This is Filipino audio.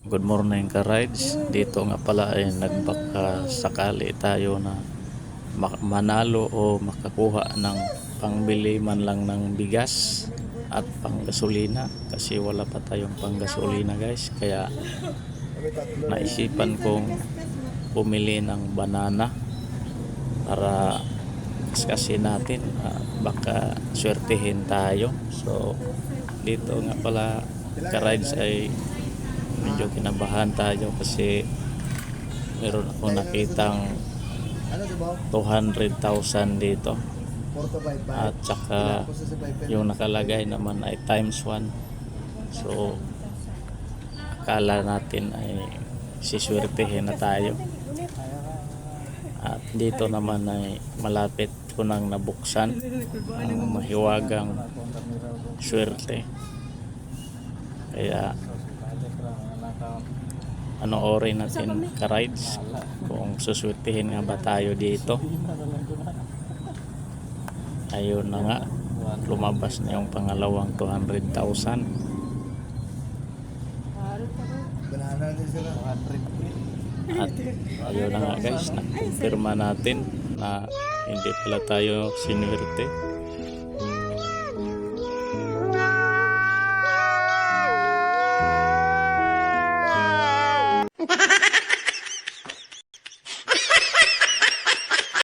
Good morning ka-rides. Dito nga pala ay nagbaka sakali tayo na manalo o makakuha ng pangbili man lang ng bigas at panggasolina kasi wala pa tayong panggasolina guys. Kaya naisipan kong bumili ng banana para kasi natin baka swertihin tayo. So dito nga pala ka-rides ay medyo kinabahan tayo kasi meron ako nakitang 200,000 dito at saka yung nakalagay naman ay times 1. So akala natin ay siswertehin na tayo at dito naman ay malapit ko nang nabuksan ang mahiwagang swerte. Kaya ano orin natin ka-rides kung suswertihin nga ba tayo dito. Ayun na nga, lumabas na yung pangalawang 200,000 at ayun na nga guys, nakumpirma natin na hindi pala tayo sinwerte.